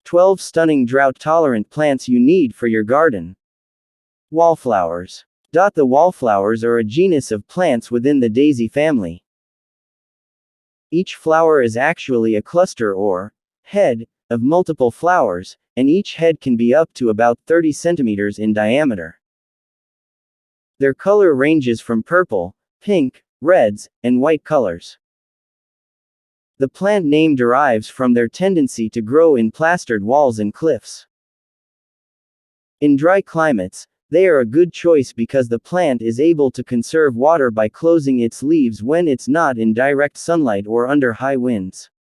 12 stunning drought-tolerant plants you need for your garden. Wallflowers. The wallflowers are a genus of plants within the daisy family. Each flower is actually a cluster or head of multiple flowers, and each head can be up to about 30 centimeters in diameter. Their color ranges from purple, pink, reds, and white colors. The plant name derives from their tendency to grow in plastered walls and cliffs. In dry climates, they are a good choice because the plant is able to conserve water by closing its leaves when it's not in direct sunlight or under high winds.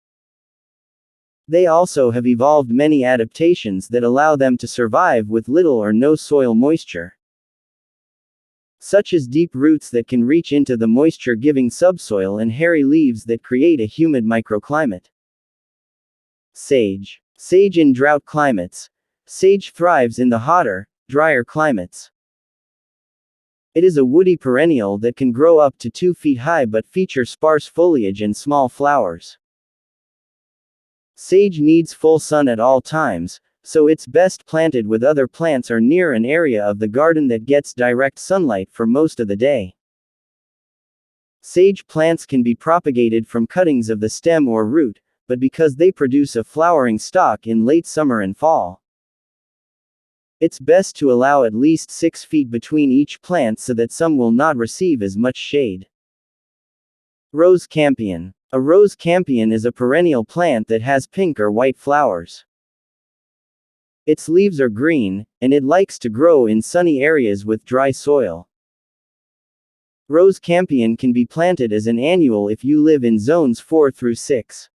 They also have evolved many adaptations that allow them to survive with little or no soil moisture, such as deep roots that can reach into the moisture-giving subsoil and hairy leaves that create a humid microclimate. Sage. Sage in drought climates. Sage thrives in the hotter, drier climates. It is a woody perennial that can grow up to 2 feet high but feature sparse foliage and small flowers. Sage needs full sun at all times, so it's best planted with other plants or near an area of the garden that gets direct sunlight for most of the day. Sage plants can be propagated from cuttings of the stem or root, but because they produce a flowering stalk in late summer and fall, it's best to allow at least 6 feet between each plant so that some will not receive as much shade. Rose campion. A rose campion is a perennial plant that has pink or white flowers. Its leaves are green, and it likes to grow in sunny areas with dry soil. Rose campion can be planted as an annual if you live in zones 4 through 6.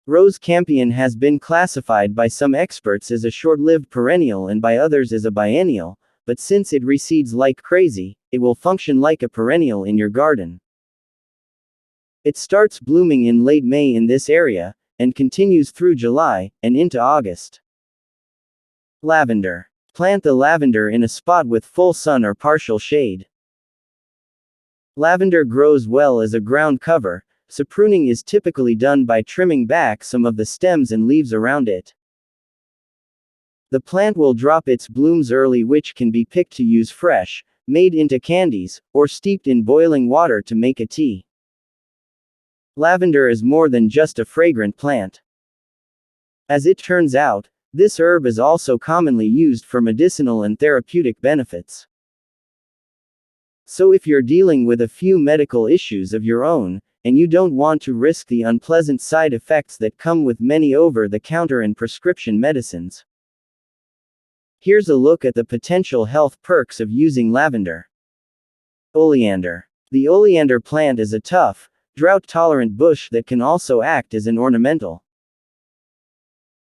Rose campion has been classified by some experts as a short-lived perennial and by others as a biennial, but since it reseeds like crazy, it will function like a perennial in your garden. It starts blooming in late May in this area, and continues through July, and into August. Lavender. Plant the lavender in a spot with full sun or partial shade. Lavender grows well as a ground cover, so pruning is typically done by trimming back some of the stems and leaves around it. The plant will drop its blooms early, which can be picked to use fresh, made into candies, or steeped in boiling water to make a tea. Lavender is more than just a fragrant plant. As it turns out, this herb is also commonly used for medicinal and therapeutic benefits. So if you're dealing with a few medical issues of your own, and you don't want to risk the unpleasant side effects that come with many over-the-counter and prescription medicines, here's a look at the potential health perks of using lavender. Oleander. The oleander plant is a tough, drought-tolerant bush that can also act as an ornamental.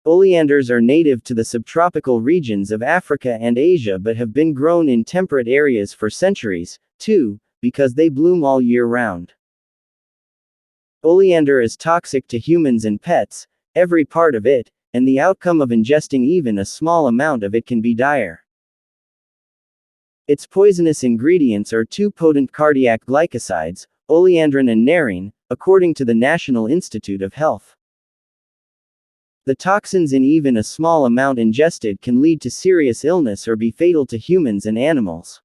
Oleanders are native to the subtropical regions of Africa and Asia but have been grown in temperate areas for centuries, too, because they bloom all year round. Oleander is toxic to humans and pets, every part of it, and the outcome of ingesting even a small amount of it can be dire. Its poisonous ingredients are 2 potent cardiac glycosides, oleandrin and nerine, according to the National Institute of Health. The toxins in even a small amount ingested can lead to serious illness or be fatal to humans and animals.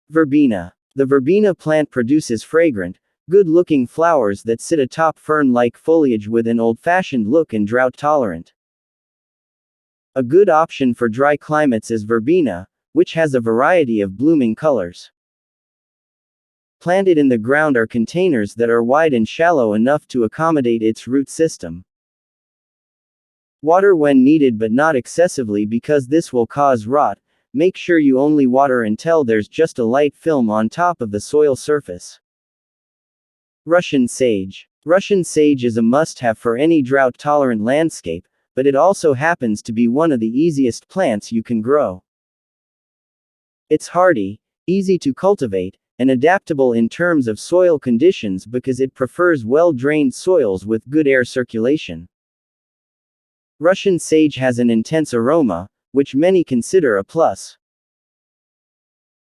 Verbena. The verbena plant produces fragrant, good-looking flowers that sit atop fern-like foliage with an old-fashioned look and drought-tolerant. A good option for dry climates is verbena, which has a variety of blooming colors. Planted in the ground are containers that are wide and shallow enough to accommodate its root system. Water when needed but not excessively because this will cause rot. Make sure you only water until there's just a light film on top of the soil surface. Russian sage. Russian sage is a must-have for any drought-tolerant landscape, but it also happens to be one of the easiest plants you can grow. It's hardy, easy to cultivate, and adaptable in terms of soil conditions because it prefers well-drained soils with good air circulation. Russian sage has an intense aroma, which many consider a plus.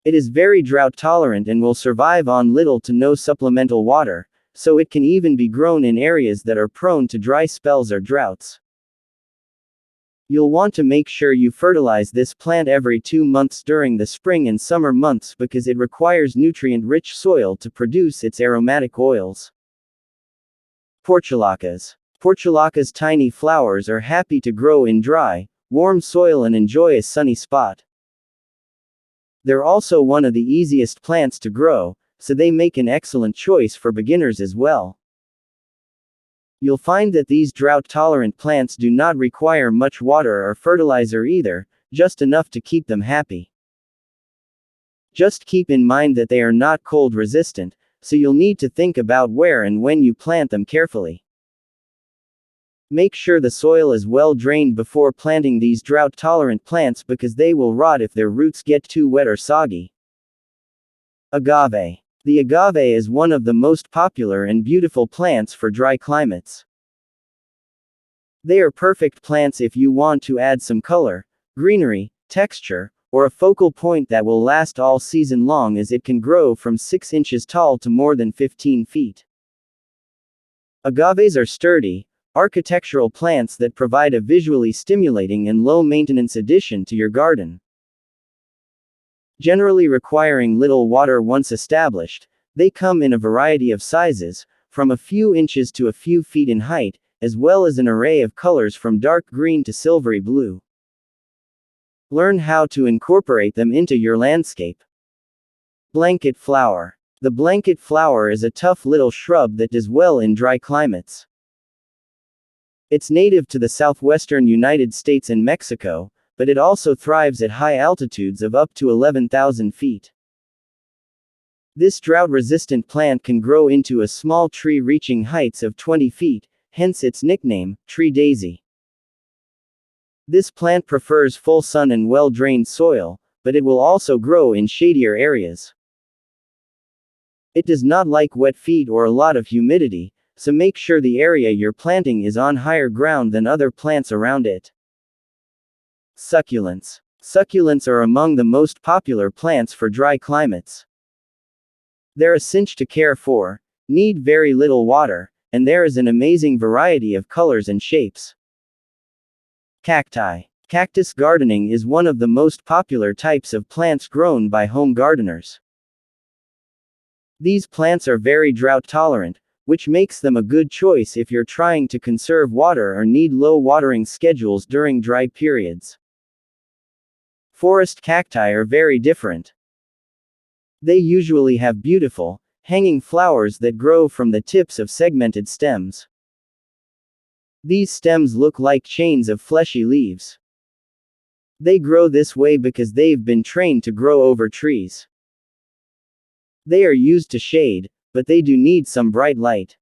It is very drought-tolerant and will survive on little to no supplemental water, so it can even be grown in areas that are prone to dry spells or droughts. You'll want to make sure you fertilize this plant every 2 months during the spring and summer months because it requires nutrient-rich soil to produce its aromatic oils. Portulacas. Portulaca's tiny flowers are happy to grow in dry, warm soil and enjoy a sunny spot. They're also one of the easiest plants to grow, so they make an excellent choice for beginners as well. You'll find that these drought-tolerant plants do not require much water or fertilizer either, just enough to keep them happy. Just keep in mind that they are not cold-resistant, so you'll need to think about where and when you plant them carefully. Make sure the soil is well drained before planting these drought-tolerant plants because they will rot if their roots get too wet or soggy. Agave. The agave is one of the most popular and beautiful plants for dry climates. They are perfect plants if you want to add some color, greenery, texture, or a focal point that will last all season long, as it can grow from 6 inches tall to more than 15 feet. Agaves are sturdy, architectural plants that provide a visually stimulating and low-maintenance addition to your garden. Generally requiring little water once established, they come in a variety of sizes, from a few inches to a few feet in height, as well as an array of colors from dark green to silvery blue. Learn how to incorporate them into your landscape. Blanket flower. The blanket flower is a tough little shrub that does well in dry climates. It's native to the southwestern United States and Mexico, but it also thrives at high altitudes of up to 11,000 feet. This drought-resistant plant can grow into a small tree reaching heights of 20 feet, hence its nickname, tree daisy. This plant prefers full sun and well-drained soil, but it will also grow in shadier areas. It does not like wet feet or a lot of humidity, so make sure the area you're planting is on higher ground than other plants around it. Succulents. Succulents are among the most popular plants for dry climates. They're a cinch to care for, need very little water, and there is an amazing variety of colors and shapes. Cacti. Cactus gardening is one of the most popular types of plants grown by home gardeners. These plants are very drought tolerant, which makes them a good choice if you're trying to conserve water or need low watering schedules during dry periods. Forest cacti are very different. They usually have beautiful, hanging flowers that grow from the tips of segmented stems. These stems look like chains of fleshy leaves. They grow this way because they've been trained to grow over trees. They are used to shade, but they do need some bright light.